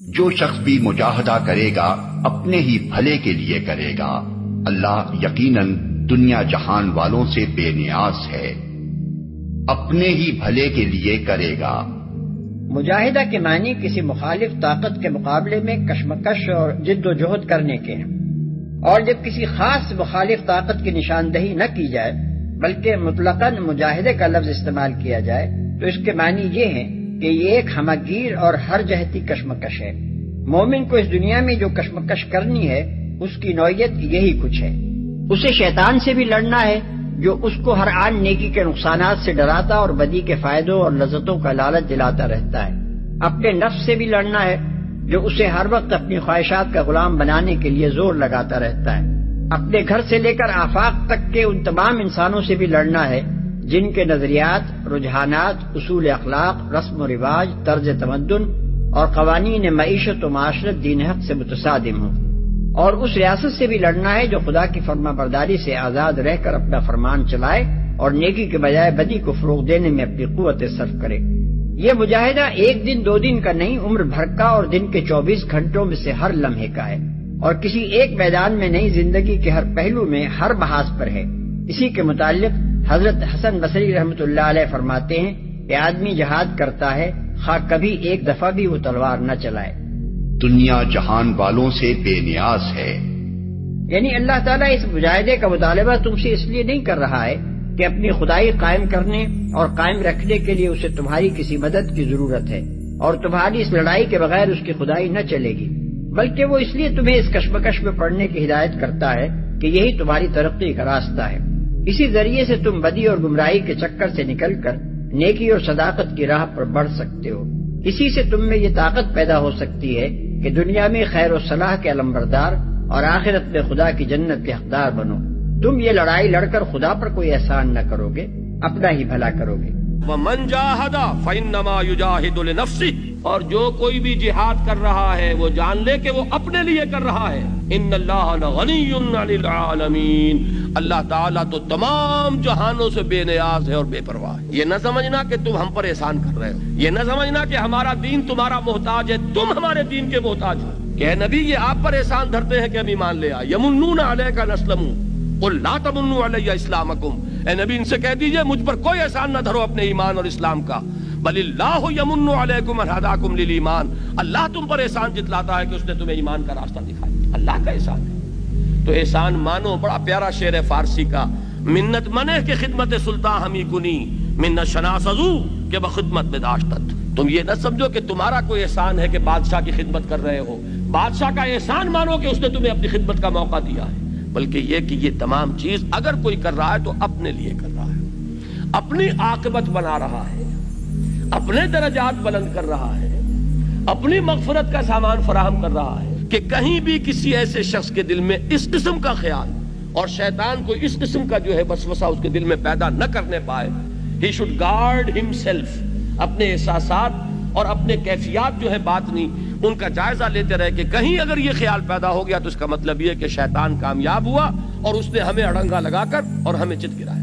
جو شخص بھی مجاہدہ کرے گا اپنے ہی بھلے کے لیے کرے گا، اللہ یقیناً دنیا جہان والوں سے بے نیاز ہے، اپنے ہی بھلے کے لیے کرے گا۔ مجاہدہ کے معنی کسی مخالف طاقت کے مقابلے میں کشمکش اور جد و جہد کرنے کے ہیں، اور جب کسی خاص مخالف طاقت کی نشاندہی نہ کی جائے بلکہ مطلقاً مجاہدے کا لفظ استعمال کیا جائے تو اس کے معنی یہ ہیں کہ یہ ایک ہمگیر اور ہر جہتی کشمکش ہے۔ مومن کو اس دنیا میں جو کشمکش کرنی ہے اس کی نوعیت یہی کچھ ہے۔ اسے شیطان سے بھی لڑنا ہے جو اس کو ہر آن نیکی کے نقصانات سے ڈراتا اور بدی کے فائدوں اور لذتوں کا لالچ دلاتا رہتا ہے۔ اپنے نفس سے بھی لڑنا ہے جو اسے ہر وقت اپنی خواہشات کا غلام بنانے کے لیے زور لگاتا رہتا ہے۔ اپنے گھر سے لے کر آفاق تک کے ان تمام انسانوں سے بھی لڑنا ہے جن کے نظریات، رجحانات، اصول اخلاق، رسم و رواج، طرز تمدن اور قوانین معیشت و معاشرت دین حق سے متصادم ہوں، اور اس ریاست سے بھی لڑنا ہے جو خدا کی فرما برداری سے آزاد رہ کر اپنا فرمان چلائے اور نیکی کے بجائے بدی کو فروغ دینے میں اپنی قوت صرف کرے۔ یہ مجاہدہ ایک دن دو دن کا نہیں، عمر بھر کا اور دن کے 24 گھنٹوں میں سے ہر لمحے کا ہے، اور کسی ایک میدان میں نہیں، زندگی کے ہر پہلو میں، ہر محاذ پر ہے۔ اسی کے متعلق حضرت حسن بصری رحمۃ اللہ علیہ فرماتے ہیں کہ آدمی جہاد کرتا ہے خواہ کبھی ایک دفعہ بھی وہ تلوار نہ چلائے۔ دنیا جہان والوں سے بے نیاز ہے، یعنی اللہ تعالیٰ اس مجاہدے کا مطالبہ تم سے اس لیے نہیں کر رہا ہے کہ اپنی خدائی قائم کرنے اور قائم رکھنے کے لیے اسے تمہاری کسی مدد کی ضرورت ہے اور تمہاری اس لڑائی کے بغیر اس کی خدائی نہ چلے گی، بلکہ وہ اس لیے تمہیں اس کشمکش میں پڑنے کی ہدایت کرتا ہے کہ یہی تمہاری ترقی کا راستہ ہے۔ اسی ذریعے سے تم بدی اور گمراہی کے چکر سے نکل کر نیکی اور صداقت کی راہ پر بڑھ سکتے ہو۔ اسی سے تم میں یہ طاقت پیدا ہو سکتی ہے کہ دنیا میں خیر و صلاح کے علمبردار اور آخرت میں خدا کی جنت کے حقدار بنو۔ تم یہ لڑائی لڑ کر خدا پر کوئی احسان نہ کرو گے، اپنا ہی بھلا کرو گے۔ وَمَنْ جَاهَدَ فَإِنَّمَا يُجَاهِدُ لِنَفْسِهِ، اور جو کوئی بھی جہاد کر رہا ہے وہ جان لے کہ وہ اپنے لیے کر رہا ہے۔ إِنَّ اللَّهَ لَغَنِيٌّ عَنِ الْعَالَمِينَ، اللہ تعالیٰ تو تمام جہانوں سے بے نیاز ہے اور بے پرواہ ہے۔ یہ نہ سمجھنا کہ تم ہم پر احسان کر رہے ہو، یہ نہ سمجھنا کہ ہمارا دین تمہارا محتاج ہے، تم ہمارے دین کے محتاج ہو۔ کہ نبی یہ آپ پر احسان دھرتے ہیں کہ ہم ایمان لے آئے۔ یمنون علیک ان اسلموا قل لا تمنوا علی اسلامکم، اے نبی ان سے کہہ دیجئے مجھ پر کوئی احسان نہ دھرو اپنے ایمان اور اسلام کا، بل اللہ یمن علیکم ان ہداکم للایمان، اللہ تم پر احسان جتلاتا ہے کہ اس نے تمہیں ایمان کا راستہ دکھایا، اللہ کا احسان ہے۔ تو احسان مانو، بڑا پیارا شعر ہے فارسی کا، منت منہ کے خدمت سلطان ہمی کنی منت شناسزو کہ بخدمت میں داشتت۔ تم یہ نہ سمجھو کہ تمہارا کوئی احسان ہے کہ بادشاہ کی خدمت کر رہے ہو، بادشاہ کا احسان مانو کہ اس نے تمہیں اپنی خدمت کا موقع دیا ہے، بلکہ یہ کہ یہ تمام چیز اگر کوئی کر رہا ہے تو اپنے لیے کر رہا ہے، اپنی عاقبت بنا رہا ہے، اپنے درجات بلند کر رہا ہے، اپنی مغفرت کا سامان فراہم کر رہا ہے، کہ کہیں بھی کسی ایسے شخص کے دل میں اس قسم کا خیال اور شیطان کو اس قسم کا جو ہے وسوسہ اس کے دل میں پیدا نہ کرنے پائے۔ He should guard himself، اپنے احساسات اور اپنے کیفیات جو ہے باطنی ان کا جائزہ لیتے رہے کہ کہیں اگر یہ خیال پیدا ہو گیا تو اس کا مطلب یہ کہ شیطان کامیاب ہوا اور اس نے ہمیں اڑنگا لگا کر اور ہمیں چت گرایا۔